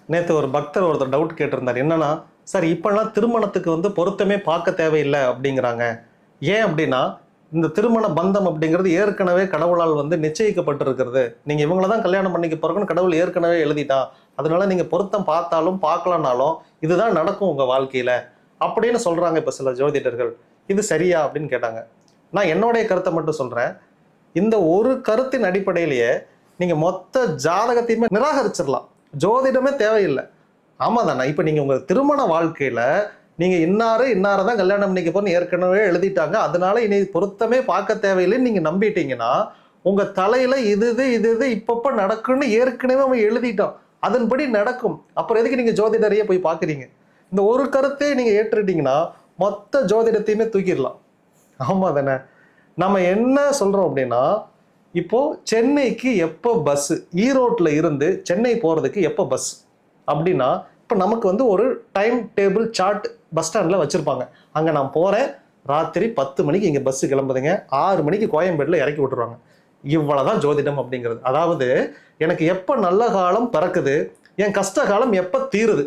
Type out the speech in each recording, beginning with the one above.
நேற்று ஒரு பக்தர் ஒருத்தர் டவுட் கேட்டிருந்தார். என்னன்னா, சார் இப்பெல்லாம் திருமணத்துக்கு பொருத்தமே பார்க்க தேவையில்லை அப்படிங்கிறாங்க. ஏன் அப்படின்னா, இந்த திருமண பந்தம் அப்படிங்கிறது ஏற்கனவே கடவுளால் நிச்சயிக்கப்பட்டிருக்கிறது. நீங்க இவங்கள தான் கல்யாணம் பண்ணிக்க போறோம்னு கடவுள் ஏற்கனவே எழுதிட்டான். அதனால நீங்க பொருத்தம் பார்த்தாலும் பார்க்கலனாலும் இதுதான் நடக்கும் உங்க வாழ்க்கையில அப்படின்னு சொல்றாங்க இப்ப சில ஜோதிடர்கள். இது சரியா அப்படின்னு கேட்டாங்க. நான் என்னுடைய கருத்தை மட்டும் சொல்றேன். இந்த ஒரு கருத்தின் அடிப்படையிலேயே நீங்க மொத்த ஜாதகத்தையுமே நிராகரிச்சிடலாம். ஜோதிடமே தேவையில்லை. ஆமா தானே. இப்ப நீங்க உங்க திருமண வாழ்க்கையில நீங்க இன்னாரதான் கல்யாணம் பண்ணிக்க போறேன்னு ஏற்கனவே எழுதிட்டாங்க. அதனால இனி பொருத்தமே பார்க்க தேவையில்லைன்னு நீங்க நம்பிட்டீங்கன்னா, உங்க தலையில இது இப்பப்ப நடக்கும்னு ஏற்கனவே அவன் எழுதிட்டான். அதன்படி நடக்கும். அப்புறம் எதுக்கு நீங்க ஜோதிடரையே போய் பாக்குறீங்க? இந்த ஒரு கருத்தை நீங்க ஏற்றுட்டீங்கன்னா மொத்த ஜோதிடத்தையுமே தூக்கிடலாம். ஆமா தானே. நம்ம என்ன சொல்றோம் அப்படின்னா, இப்போ சென்னைக்கு எப்போ பஸ், ஈரோட்ல இருந்து சென்னை போறதுக்கு எப்போ பஸ் அப்படின்னா, இப்போ நமக்கு ஒரு டைம் டேபிள் சார்ட் பஸ் ஸ்டாண்டில் வச்சிருப்பாங்க. அங்கே நான் போறேன், ராத்திரி 10 மணிக்கு இங்கே பஸ் கிளம்புதுங்க, 6 மணிக்கு கோயம்பேட்டில் இறக்கி விட்டுருவாங்க. இவ்வளவுதான் ஜோதிடம் அப்படிங்கிறது. அதாவது எனக்கு எப்போ நல்ல காலம் பிறக்குது, என் கஷ்ட காலம் எப்போ தீருது,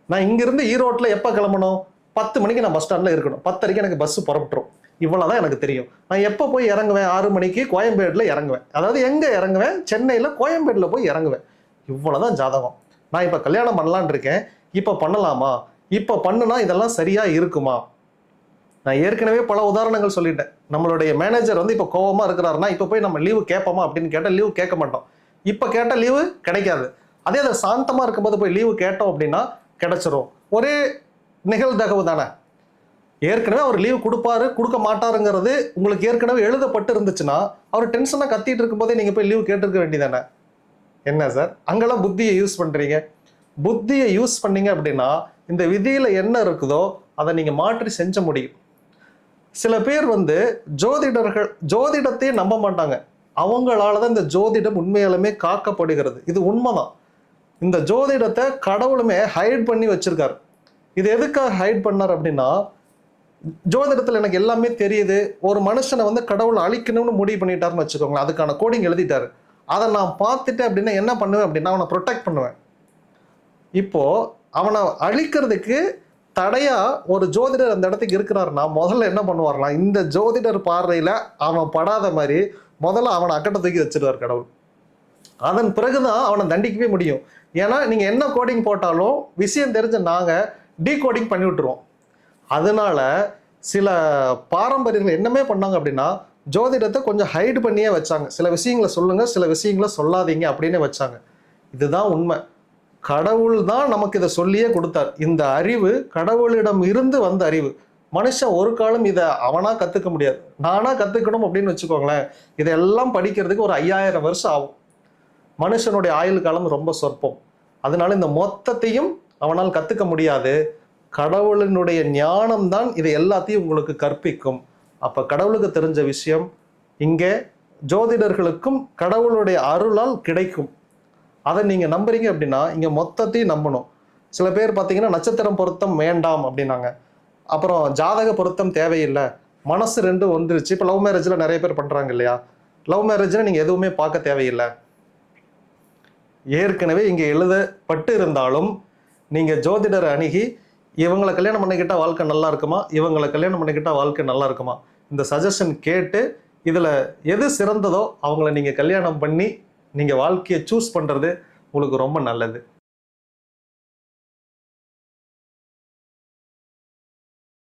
நான் இங்கிருந்து ஈரோட்டில் எப்போ கிளம்பணும், 10 மணிக்கு நான் பஸ் ஸ்டாண்டில் இருக்கணும், 10:30 எனக்கு பஸ் புறப்பட்டுரும். இவ்வளவுதான் எனக்கு தெரியும். நான் எப்போ போய் இறங்குவேன், 6 மணிக்கு கோயம்பேட்டில் இறங்குவேன். அதாவது எங்க இறங்குவேன், சென்னையில் கோயம்பேட்டில் போய் இறங்குவேன். இவ்வளவுதான் ஜாதகம். நான் இப்போ கல்யாணம் பண்ணலான் இருக்கேன், இப்போ பண்ணலாமா, இப்போ பண்ணுனா இதெல்லாம் சரியா இருக்குமா? நான் ஏற்கனவே பல உதாரணங்கள் சொல்லிட்டேன். நம்மளுடைய மேனேஜர் இப்போ கோவமா இருக்கிறாருன்னா, இப்போ போய் நம்ம லீவு கேட்போமா அப்படின்னு கேட்டால் லீவு கேட்க மாட்டோம். இப்போ கேட்டால் லீவு கிடைக்காது. அதே அதை சாந்தமா இருக்கும்போது போய் லீவு கேட்டோம் அப்படின்னா கிடைச்சிரும். ஒரே நிகழ்தகவு தானே. ஏற்கனவே அவர் லீவ் கொடுப்பாரு கொடுக்க மாட்டாருங்கிறது உங்களுக்கு ஏற்கனவே எழுதப்பட்டு இருந்துச்சுன்னா, அவர் டென்ஷனா கத்திட்டு இருக்கும் போதே நீங்க போய் லீவ் கேட்டிருக்க வேண்டியதானே. என்ன சார் அங்கெல்லாம் புத்தியை யூஸ் பண்றீங்க? புத்தியை யூஸ் பண்ணீங்க அப்படின்னா இந்த விதியில என்ன இருக்குதோ அதை நீங்க மாற்றி செஞ்ச முடியும். சில பேர் ஜோதிடர்கள் ஜோதிடத்தையே நம்ப மாட்டாங்க. அவங்களாலதான் இந்த ஜோதிடம் உண்மையாலுமே காக்கப்படுகிறது. இது உண்மைதான். இந்த ஜோதிடத்தை கடவுளுமே ஹைட் பண்ணி வச்சிருக்காரு. இது எதுக்காக ஹைட் பண்ணார் அப்படின்னா, ஜோதிடத்தில் எனக்கு எல்லாமே தெரியுது, ஒரு மனுஷனை கடவுள் அழிக்கணும்னு முடிவு பண்ணிட்டாருன்னு வச்சுக்கோங்களேன், அதுக்கான கோடிங் எழுதிட்டாரு. அதை நான் பார்த்துட்டேன் அப்படின்னா என்ன பண்ணுவேன் அப்படின்னா, அவனை ப்ரொடெக்ட் பண்ணுவேன். இப்போ அவனை அழிக்கிறதுக்கு தடையா ஒரு ஜோதிடர் அந்த இடத்துக்கு இருக்கிறாருன்னா முதல்ல என்ன பண்ணுவார்லாம், இந்த ஜோதிடர் பார்வையில அவன் படாத மாதிரி முதல்ல அவனை அக்கட்டை தூக்கி வச்சிருவார் கடவுள். அதன் பிறகுதான் அவனை தண்டிக்கவே முடியும். ஏன்னா நீங்க என்ன கோடிங் போட்டாலும் விஷயம் தெரிஞ்ச நாங்க டீகோடிங் பண்ணி விட்டுருவோம். அதனால சில பாரம்பரியர்கள் என்னமே பண்ணாங்க அப்படின்னா, ஜோதிடத்தை கொஞ்சம் ஹைட் பண்ணியே வச்சாங்க. சில விஷயங்களை சொல்லுங்க, சில விஷயங்களை சொல்லாதீங்க அப்படின்னு வச்சாங்க. இதுதான் உண்மை. கடவுள் தான் நமக்கு இதை சொல்லியே கொடுத்தார். இந்த அறிவு கடவுளிடம் இருந்து வந்த அறிவு. மனுஷன் ஒரு காலம் இதை அவனா கத்துக்க முடியாது. நானா கத்துக்கணும் அப்படின்னு வச்சுக்கோங்களேன், இதெல்லாம் படிக்கிறதுக்கு ஒரு 5000 வருஷம் ஆகும். மனுஷனுடைய ஆயுள் காலம் ரொம்ப சொற்பம். அதனால இந்த மொத்தத்தையும் அவனால் கத்துக்க முடியாது. கடவுளினுடைய ஞானம் தான் இதை எல்லாத்தையும் உங்களுக்கு கற்பிக்கும். அப்ப கடவுளுக்கு தெரிஞ்ச விஷயம் இங்கே ஜோதிடர்களுக்கும் கடவுளுடைய அருளால் கிடைக்கும். அதை நீங்க நம்புறீங்க அப்படின்னா இங்க மொத்தத்தையும் நம்பணும். சில பேர் பார்த்தீங்கன்னா நட்சத்திரம் பொருத்தம் வேண்டாம் அப்படின்னாங்க. அப்புறம் ஜாதக பொருத்தம் தேவையில்லை, மனசு ரெண்டும் வந்துருச்சு. இப்போ லவ் மேரேஜ்ல நிறைய பேர் பண்றாங்க இல்லையா? லவ் மேரேஜ்ல நீங்க எதுவுமே பார்க்க தேவையில்லை. ஏற்கனவே இங்க எழுதப்பட்டு இருந்தாலும் நீங்க ஜோதிடரை அணுகி இவங்களை கல்யாணம் பண்ணிக்கிட்டா வாழ்க்கை நல்லா இருக்குமா, இவங்களை கல்யாணம் பண்ணிக்கிட்டா வாழ்க்கை நல்லா இருக்குமா, இந்த சஜஷன் கேட்டு இதுல எது சிறந்ததோ அவங்கள நீங்க கல்யாணம் பண்ணி நீங்க வாழ்க்கையை சூஸ் பண்றது உங்களுக்கு ரொம்ப நல்லது.